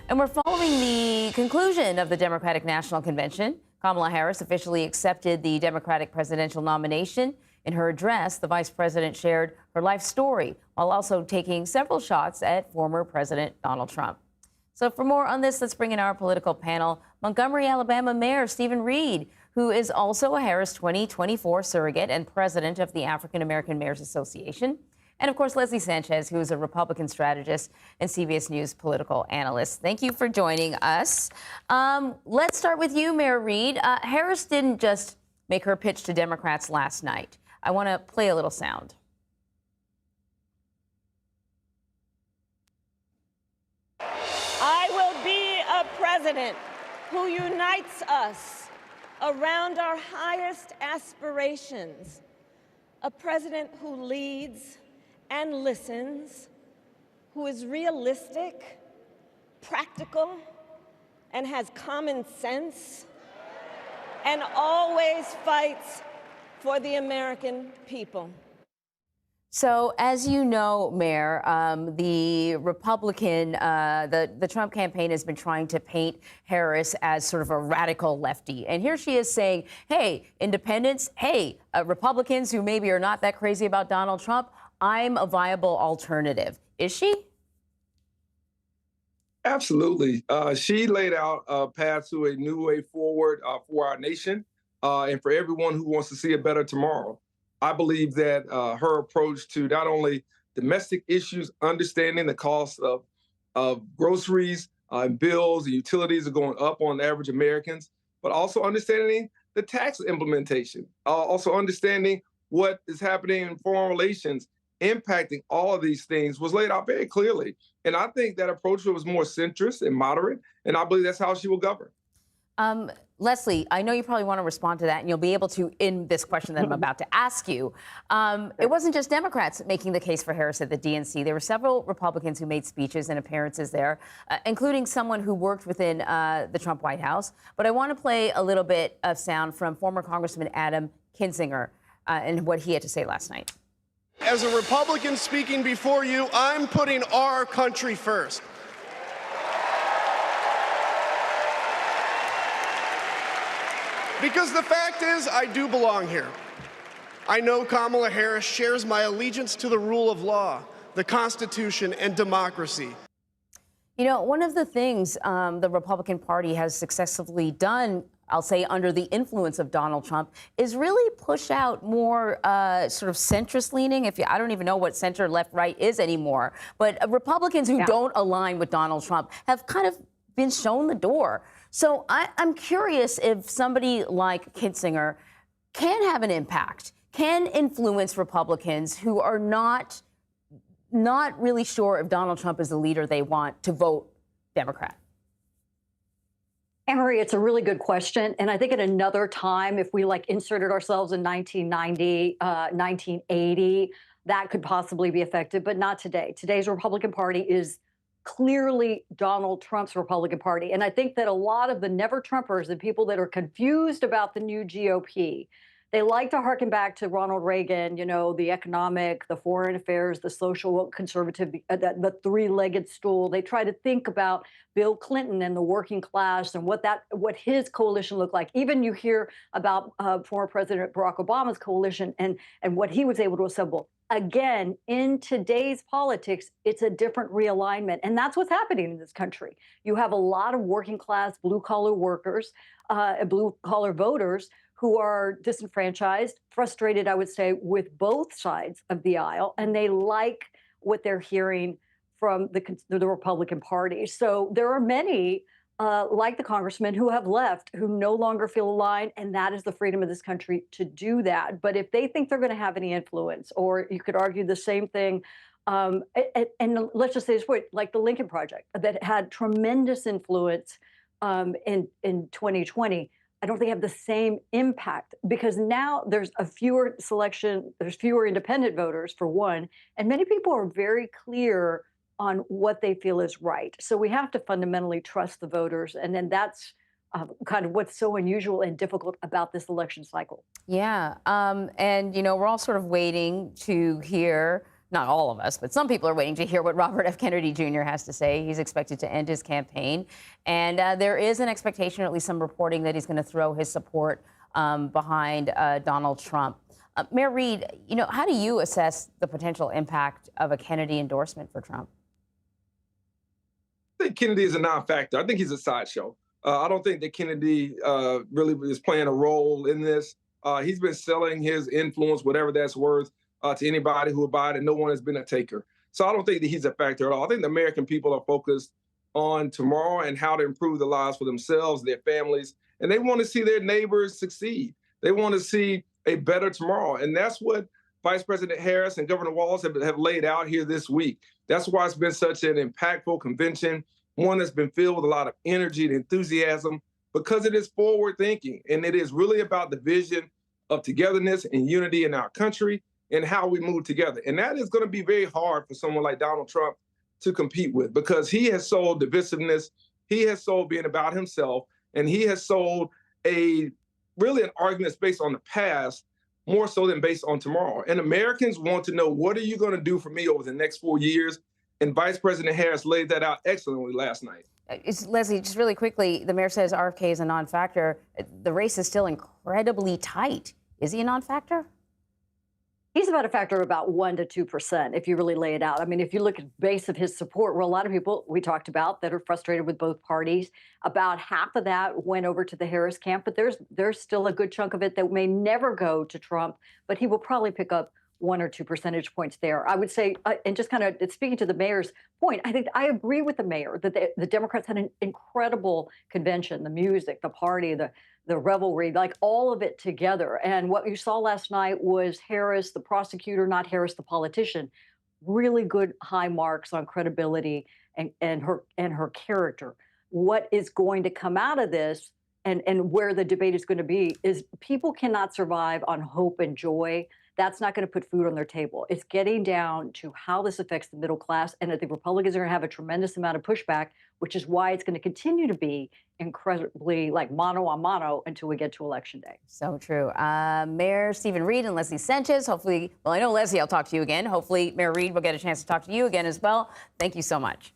And we're following the conclusion of the Democratic National Convention. Kamala Harris officially accepted the Democratic presidential nomination. In her address, the vice president shared her life story while also taking several shots at former President Donald Trump. So for more on this, let's bring in our political panel, Montgomery, Alabama Mayor Stephen Reed, who is also a Harris 2024 surrogate and president of the African American Mayors Association. And of course, Leslie Sanchez, who is a Republican strategist and CBS News political analyst. Thank you for joining us. Let's start with you, Mayor Reed. Harris didn't just make her pitch to Democrats last night. I want to play a little sound. I will be a president who unites us around our highest aspirations, a president who leads and listens, who is realistic, practical, and has common sense, and always fights for the American people. So, as you know, Mayor, the Republican, the Trump campaign has been trying to paint Harris as sort of a radical lefty. And here she is saying, hey, independents, hey, Republicans who maybe are not that crazy about Donald Trump, I'm a viable alternative. Is she? Absolutely. She laid out a path to a new way forward for our nation and for everyone who wants to see a better tomorrow. I believe that her approach to not only domestic issues, understanding the cost of groceries and bills and utilities are going up on average Americans, but also understanding the tax implementation, also understanding what is happening in foreign relations, impacting all of these things was laid out very clearly. And I think that approach was more centrist and moderate, and I believe that's how she will govern. Leslie, I know you probably want to respond to that, and you'll be able to in this question that I'm about to ask you. It wasn't just Democrats making the case for Harris at the DNC. There were several Republicans who made speeches and appearances there, including someone who worked within the Trump White House. But I want to play a little bit of sound from former Congressman Adam Kinzinger and what he had to say last night. As a Republican speaking before you, I'm putting our country first. Because the fact is, I do belong here. I know Kamala Harris shares my allegiance to the rule of law, the Constitution, and democracy. You know, one of the things the Republican Party has successfully done, I'll say under the influence of Donald Trump, is really push out more sort of centrist leaning. I don't even know what center, left, right is anymore. But Republicans who don't align with Donald Trump have kind of been shown the door. So I'm curious if somebody like Kinzinger can have an impact, can influence Republicans who are not really sure if Donald Trump is the leader they want to vote Democrat. Anne-Marie, it's a really good question. And I think at another time, if we inserted ourselves in 1990, 1980, that could possibly be effective, but not today. Today's Republican Party is clearly Donald Trump's Republican Party. And I think that a lot of the never-Trumpers, the people that are confused about the new GOP, they like to harken back to Ronald Reagan, you know, the economic, the foreign affairs, the social conservative, the three-legged stool. They try to think about Bill Clinton and the working class and what his coalition looked like. Even you hear about former President Barack Obama's coalition and what he was able to assemble. Again, in today's politics, it's a different realignment. And that's what's happening in this country. You have a lot of working class, blue-collar workers, blue-collar voters who are disenfranchised, frustrated, I would say, with both sides of the aisle, and they like what they're hearing from the Republican Party. So there are many, like the congressman, who have left, who no longer feel aligned, and that is the freedom of this country to do that. But if they think they're going to have any influence, or you could argue the same thing, and let's just say this way, like the Lincoln Project, that had tremendous influence in 2020, I don't think they have the same impact, because now there's fewer independent voters, for one, and many people are very clear on what they feel is right. So we have to fundamentally trust the voters, and then that's kind of what's so unusual and difficult about this election cycle. Yeah, and you know, we're all sort of waiting to hear not all of us, but some people are waiting to hear what Robert F. Kennedy Jr. has to say. He's expected to end his campaign. And there is an expectation, or at least some reporting, that he's going to throw his support behind Donald Trump. Mayor Reed, how do you assess the potential impact of a Kennedy endorsement for Trump? I think Kennedy is a non-factor. I think he's a sideshow. I don't think that Kennedy really is playing a role in this. He's been selling his influence, whatever that's worth, to anybody who will buy it, and no one has been a taker. So I don't think that he's a factor at all. I think the American people are focused on tomorrow and how to improve the lives for themselves, their families, and they want to see their neighbors succeed. They want to see a better tomorrow. And that's what Vice President Harris and Governor Walz have laid out here this week. That's why it's been such an impactful convention, one that's been filled with a lot of energy and enthusiasm, because it is forward thinking. And it is really about the vision of togetherness and unity in our country and how we move together. And that is going to be very hard for someone like Donald Trump to compete with, because he has sold divisiveness, he has sold being about himself, and he has sold really an argument that's based on the past more so than based on tomorrow. And Americans want to know, what are you going to do for me over the next 4 years? And Vice President Harris laid that out excellently last night. Leslie, just really quickly, the mayor says RFK is a non-factor. The race is still incredibly tight. Is he a non-factor? He's about a factor of about 1% to 2%, if you really lay it out. I mean, if you look at the base of his support, where a lot of people we talked about that are frustrated with both parties, about half of that went over to the Harris camp, but there's still a good chunk of it that may never go to Trump, but he will probably pick up 1 or 2 percentage points there. I would say, and just kind of speaking to the mayor's point, I think I agree with the mayor that the Democrats had an incredible convention, the music, the party, the revelry, like all of it together. And what you saw last night was Harris, the prosecutor, not Harris, the politician, really good high marks on credibility and her character. What is going to come out of this and where the debate is going to be is people cannot survive on hope and joy. That's not going to put food on their table. It's getting down to how this affects the middle class, and that the Republicans are going to have a tremendous amount of pushback, which is why it's going to continue to be incredibly like mano a mano until we get to Election Day. So true. Mayor Stephen Reed and Leslie Sanchez, hopefully, well, I know, Leslie, I'll talk to you again. Hopefully, Mayor Reed will get a chance to talk to you again as well. Thank you so much.